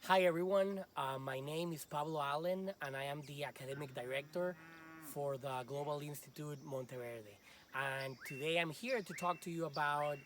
Hi everyone, my name is Pablo Allen and I am the academic director for the Global Institute Monteverde. And today I'm here to talk to you about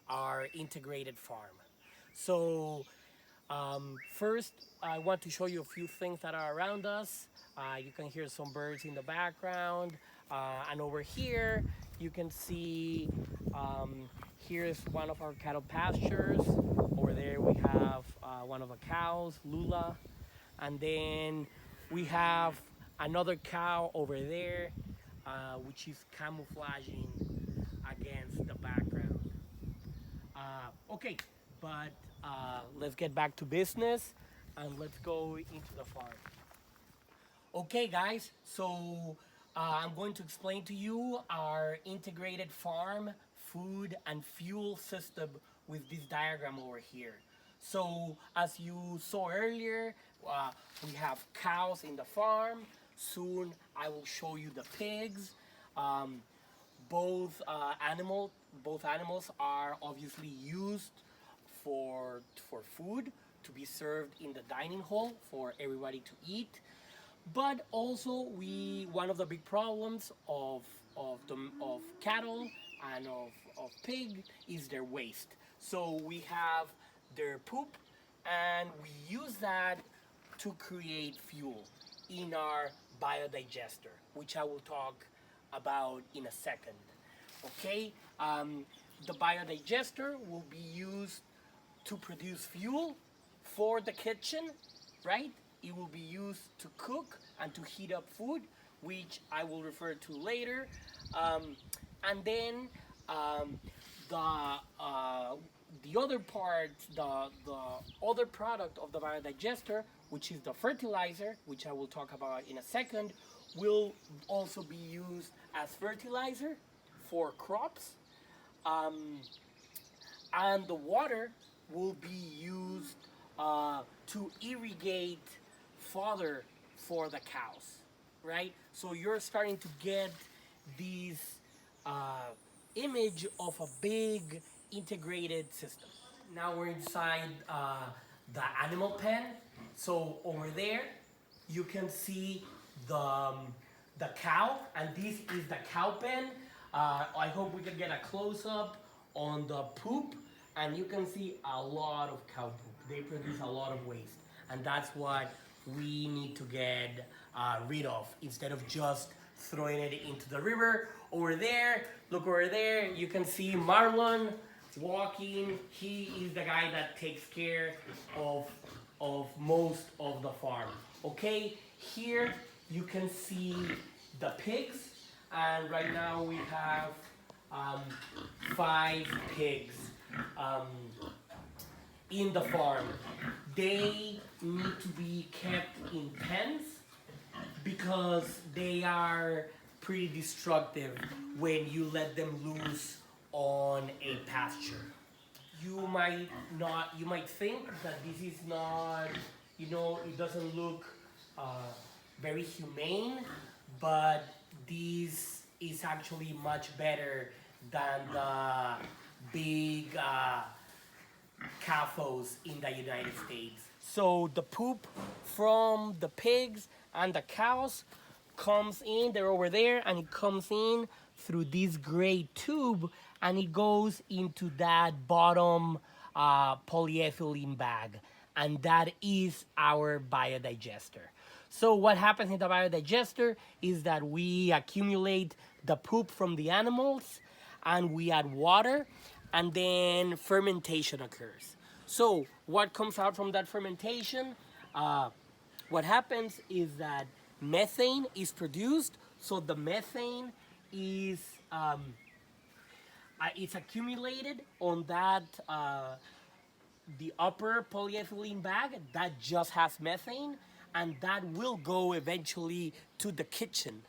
our integrated farm. So, first, I want to show you a few things that are around us. You can hear some birds in the background, and over here you can see here's one of our cattle pastures. Over there we have one of the cows, Lula, and then we have another cow over there, which is camouflaging against the background. Okay, but let's get back to business and let's go into the farm. Okay, guys, so I'm going to explain to you our integrated farm, food, and fuel system with this diagram over here. So, as you saw earlier, uh, we have cows in the farm. Soon I will show you the pigs. Um, both both animals are obviously used for food to be served in the dining hall for everybody to eat. But also, we one of the big problems of cattle and of pig is their waste. So we have their poop, and we use that to create fuel in our biodigester, which I will talk about in a second. Okay, the biodigester will be used to produce fuel for the kitchen, right? It will be used to cook and to heat up food, which I will refer to later. And then um, the uh, the other part, the other product of the biodigester, which is the fertilizer, which I will talk about in a second, will also be used as fertilizer for crops. Um, and the water will be used to irrigate fodder for the cows, right? So you're starting to get this uh, image of a big integrated system. Now we're inside the animal pen. So over there, you can see the cow, and this is the cow pen. I hope we can get a close up on the poop, and you can see a lot of cow poop. They produce a lot of waste, and that's what we need to get rid of instead of just throwing it into the river. Over there, look over there, you can see Marlon walking. He is the guy that takes care of most of the farm. Okay, here you can see the pigs, and right now we have um, 5 pigs um, in the farm. They need to be kept in pens because they are pretty destructive when you let them loose on a pasture. You might think that this is not, it doesn't look uh, very humane, but this is actually much better than the big CAFOs in the United States. So the poop from the pigs and the cows comes in, they're over there, and it comes in through this gray tube and it goes into that bottom polyethylene bag. And that is our biodigester. So what happens in the biodigester is that we accumulate the poop from the animals and we add water and then fermentation occurs. So what comes out from that fermentation? What happens is that methane is produced. So the methane is it's accumulated on that the upper polyethylene bag that just has methane, and that will go eventually to the kitchen,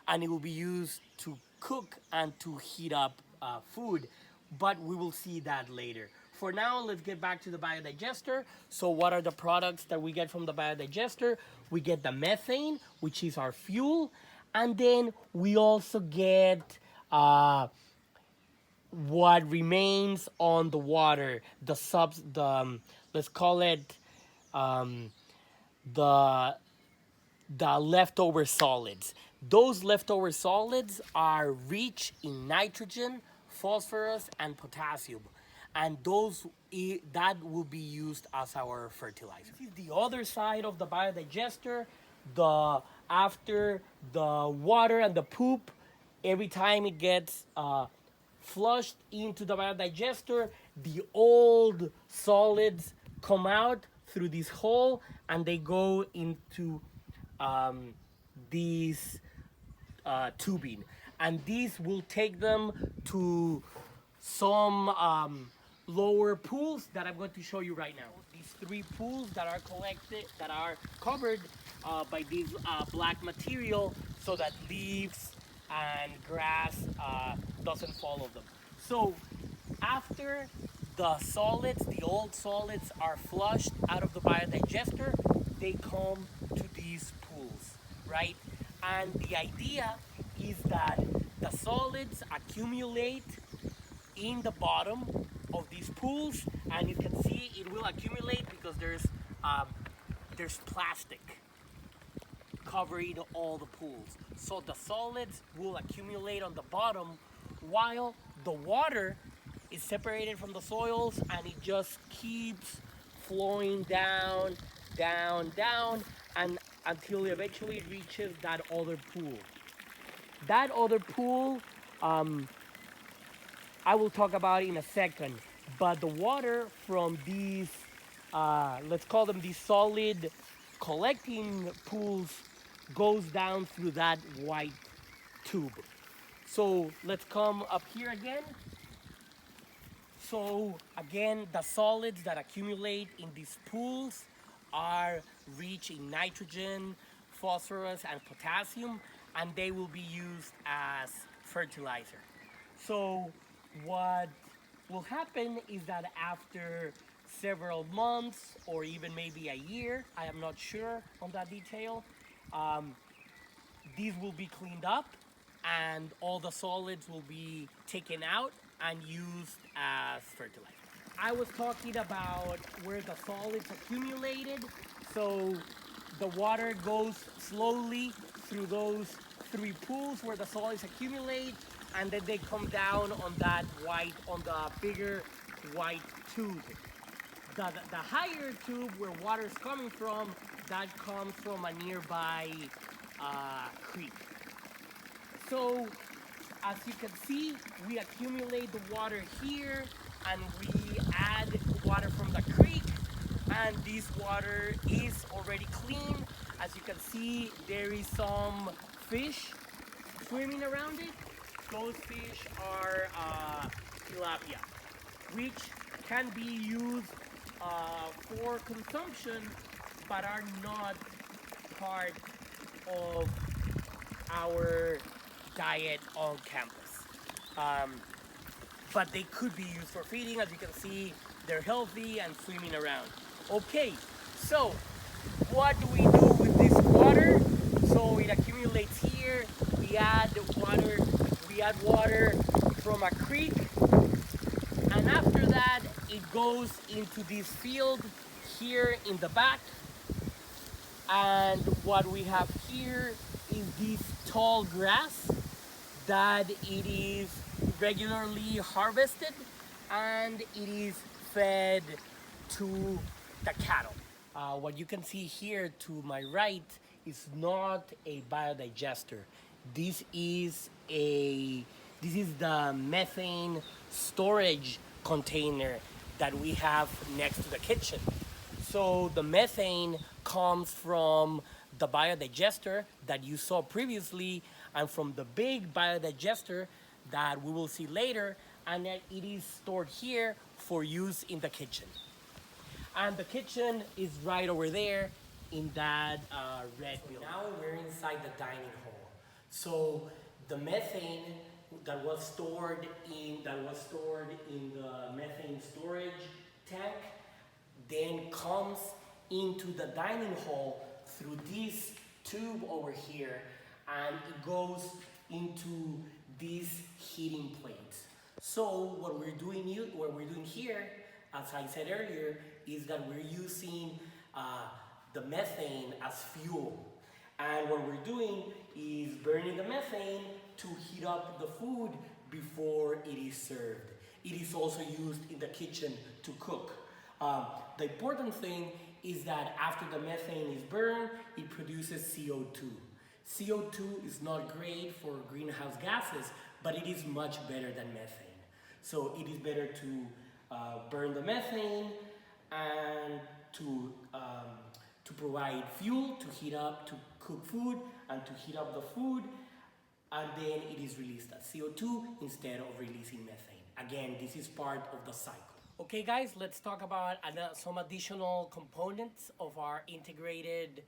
and it will be used to cook and to heat up food. But we will see that later. For now, let's get back to the biodigester. So, what are the products that we get from the biodigester? We get the methane, which is our fuel, and then we also get what remains on the water, the let's call it um, the the leftover solids. Those leftover solids are rich in nitrogen, phosphorus, and potassium, and that will be used as our fertilizer. This is the other side of the biodigester. The After the water and the poop, every time it gets flushed into the biodigester, the old solids come out through this hole and they go into um, these tubing, and these will take them to some lower pools that I'm going to show you right now. These three pools that are collected, that are covered by this black material, so that leaves and grass doesn't follow them. So after the old solids are flushed out of the biodigester, they come to these pools, right? And the idea is that the solids accumulate in the bottom of these pools, and you can see it will accumulate because there's plastic covering all the pools. So the solids will accumulate on the bottom while the water is separated from the soils, and it just keeps flowing down, down, down, and until eventually it reaches that other pool. That other pool, I will talk about in a second, but the water from these, let's call them these solid collecting pools, goes down through that white tube. So let's come up here again. So again, the solids that accumulate in these pools are rich in nitrogen, phosphorus, and potassium, and they will be used as fertilizer. So what will happen is that after several months or even maybe a year, I am not sure on that detail, these will be cleaned up and all the solids will be taken out and used as fertilizer. I was talking about where the solids accumulated. So the water goes slowly through those three pools where the solids accumulate, and then they come down on the bigger white tube. The higher tube where water is coming from, that comes from a nearby creek. So as you can see, we accumulate the water here and we add water from the creek, and this water is already clean. As you can see, there is some fish swimming around it. Those fish are tilapia, which can be used for consumption but are not part of our diet on campus. But they could be used for feeding. As you can see, they're healthy and swimming around. Okay, so what do we do with this water? So it accumulates here. We add water from a creek, and after that it goes into this field here in the back. And what we have here is this tall grass that it is regularly harvested and it is fed to the cattle. What you can see here to my right is not a biodigester. This is the methane storage container that we have next to the kitchen. So the methane comes from the biodigester that you saw previously and from the big biodigester that we will see later, and that it is stored here for use in the kitchen. And the kitchen is right over there in that red building. Now we're inside the dining hall. So the methane that was stored in the methane storage tank then comes into the dining hall through this tube over here, and it goes into these heating plates. So what we're doing here, as I said earlier, is that we're using uh, the methane as fuel. And what we're doing is burning the methane to heat up the food before it is served. It is also used in the kitchen to cook. The important thing is that after the methane is burned, it produces CO2. CO2 is not great for greenhouse gases, but it is much better than methane. So it is better to burn the methane and to provide fuel, to heat up, to cook food, and to heat up the food, and then it is released as CO2 instead of releasing methane. Again, this is part of the cycle. Okay guys, let's talk about some additional components of our integrated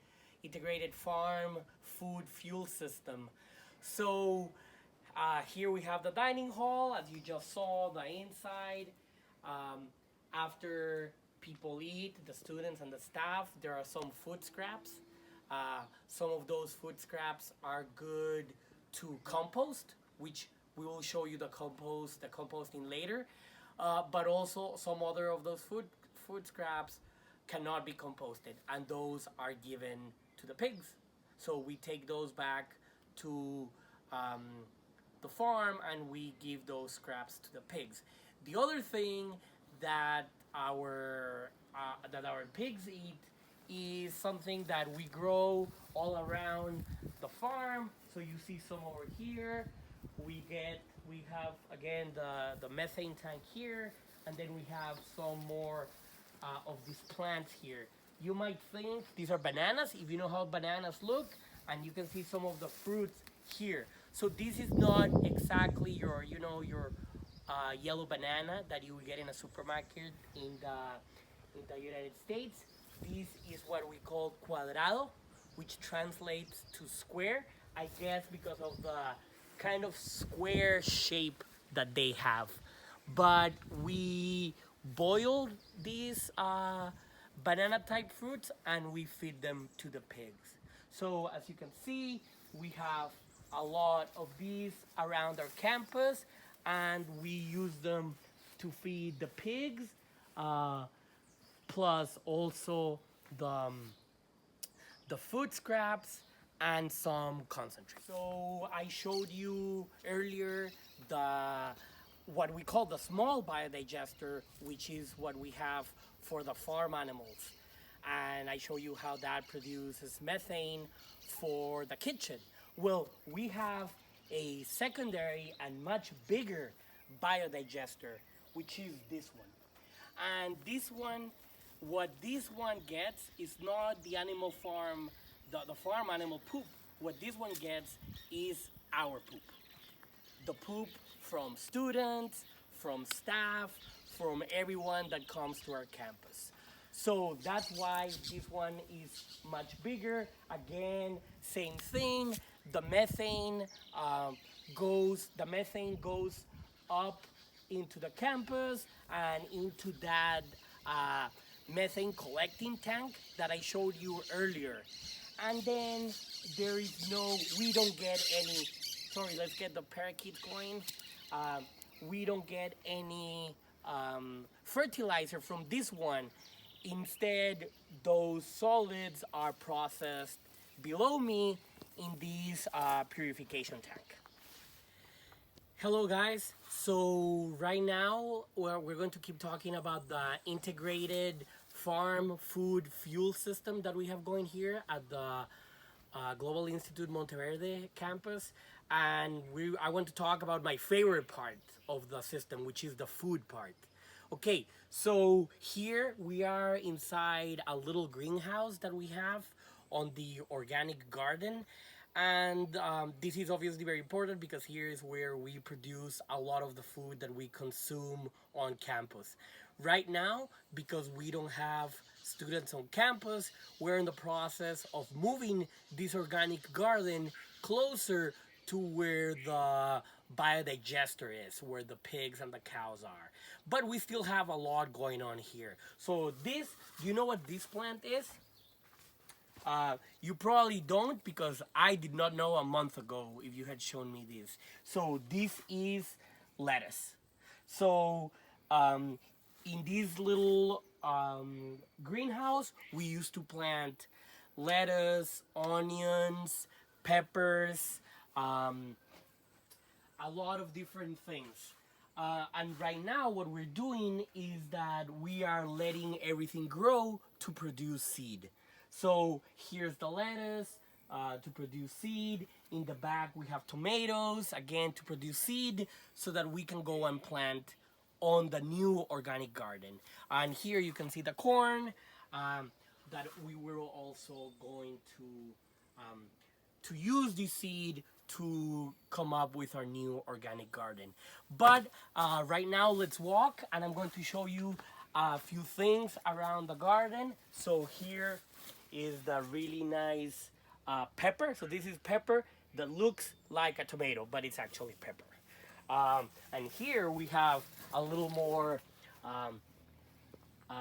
farm food fuel system. So here we have the dining hall, as you just saw, the inside. After people eat, the students and the staff, there are some food scraps. Some of those food scraps are good to compost, which we will show you the composting later. But also some other of those food scraps cannot be composted, and those are given to the pigs. So we take those back to the farm and we give those scraps to the pigs. The other thing that our pigs eat is something that we grow all around the farm. So you see some over here. We have again the methane tank here, and then we have some more of these plants here. You might think these are bananas if you know how bananas look, and you can see some of the fruits here. So this is not exactly your yellow banana that you will get in a supermarket in the United States. This is what we call cuadrado, which translates to square, I guess because of the kind of square shape that they have. But we boiled these banana type fruits and we feed them to the pigs. So as you can see, we have a lot of these around our campus, and we use them to feed the pigs, plus also the food scraps and some concentrate. So I showed you earlier what we call the small biodigester, which is what we have for the farm animals. And I show you how that produces methane for the kitchen. Well, we have a secondary and much bigger biodigester, which is this one. And this one, what this one gets is not the animal farm, the farm animal poop. What this one gets is our poop. The poop from students, from staff, from everyone that comes to our campus. So that's why this one is much bigger. Again, same thing. The methane goes up into the campus and into that methane collecting tank that I showed you earlier. And then we don't get any, sorry, let's get the parakeets going. We don't get any fertilizer from this one. Instead, those solids are processed below me in this purification tank. Hello guys, so right now we're going to keep talking about the integrated farm food fuel system that we have going here at the Global Institute Monteverde campus, and I want to talk about my favorite part of the system, which is the food part. Okay, so here we are inside a little greenhouse that we have on the organic garden, and this is obviously very important because here is where we produce a lot of the food that we consume on campus. Right now, because we don't have students on campus, we're in the process of moving this organic garden closer to where the biodigester is, where the pigs and the cows are. But we still have a lot going on here. So this, do you know what this plant is? You probably don't, because I did not know a month ago if you had shown me this. So this is lettuce. So in this little greenhouse, we used to plant lettuce, onions, peppers, um, a lot of different things. And right now, what we're doing is that we are letting everything grow to produce seed. So here's the lettuce to produce seed. In the back, we have tomatoes, again, to produce seed so that we can go and plant on the new organic garden. And here you can see the corn that we were also going to use this seed to come up with our new organic garden. But right now, let's walk, and I'm going to show you a few things around the garden. So here is the really nice pepper. So this is pepper that looks like a tomato, but it's actually pepper. And here we have a little more um, uh,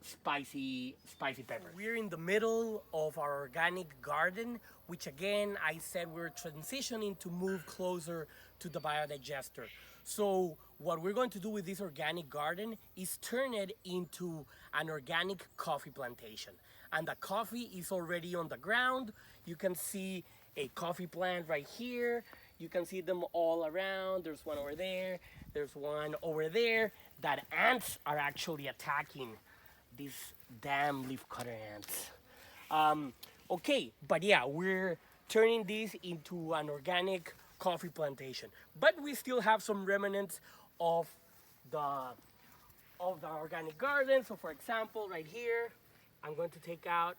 spicy pepper. We're in the middle of our organic garden, which again, I said we're transitioning to move closer to the biodigester. So what we're going to do with this organic garden is turn it into an organic coffee plantation. And the coffee is already on the ground. You can see a coffee plant right here. You can see them all around. There's one over there. There's one over there. That ants are actually attacking these damn leafcutter ants. Okay, but yeah, we're turning this into an organic coffee plantation. But we still have some remnants of the organic garden. So for example, right here, I'm going to take out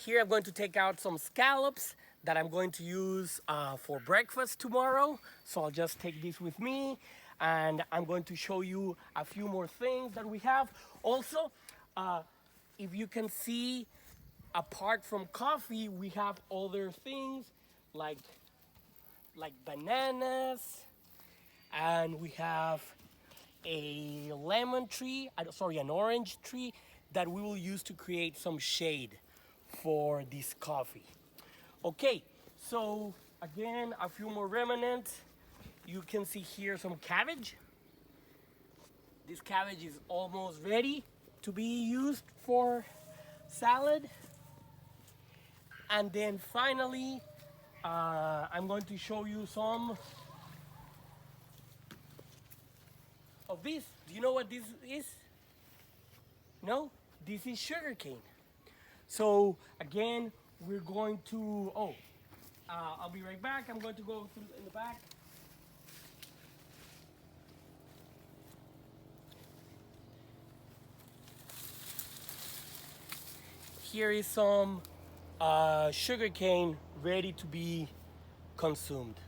Here I'm going to take out some scallops that I'm going to use for breakfast tomorrow. So I'll just take this with me, and I'm going to show you a few more things that we have. Also, if you can see, apart from coffee, we have other things like bananas, and we have a lemon tree, an orange tree that we will use to create some shade for this coffee. Okay, so again, a few more remnants. You can see here some cabbage. This cabbage is almost ready to be used for salad. And then finally, I'm going to show you some of this. Do you know what this is? No? This is sugarcane. So again, we're going to, I'll be right back. I'm going to go through in the back. Here is some sugarcane ready to be consumed.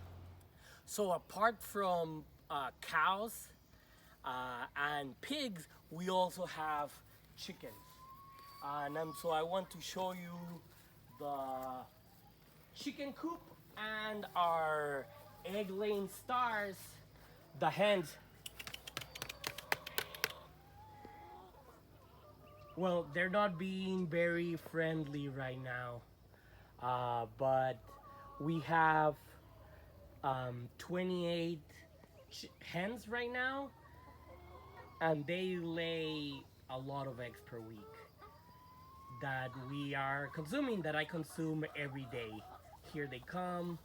So apart from cows and pigs, we also have chickens. So I want to show you the chicken coop and our egg-laying stars, the hens. Well, they're not being very friendly right now, but we have 28 hens right now, and they lay a lot of eggs per week that we are consuming, that I consume every day. Here they come.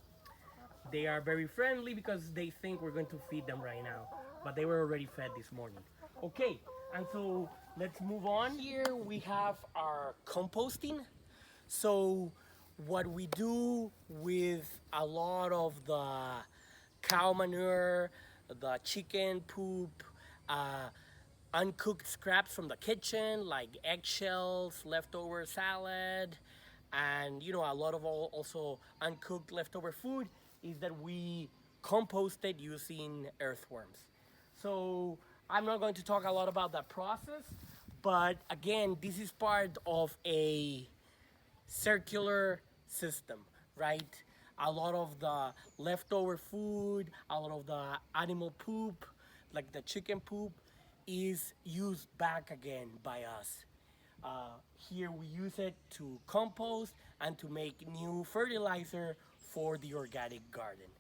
They are very friendly because they think we're going to feed them right now, but they were already fed this morning. Okay, and so let's move on. Here we have our composting. So what we do with a lot of the cow manure, the chicken poop, uncooked scraps from the kitchen like eggshells, leftover salad, and a lot of also uncooked leftover food is that we compost it using earthworms. So I'm not going to talk a lot about that process, but again, this is part of a circular system, right? A lot of the leftover food, a lot of the animal poop, like the chicken poop, is used back again by us. Here we use it to compost and to make new fertilizer for the organic garden.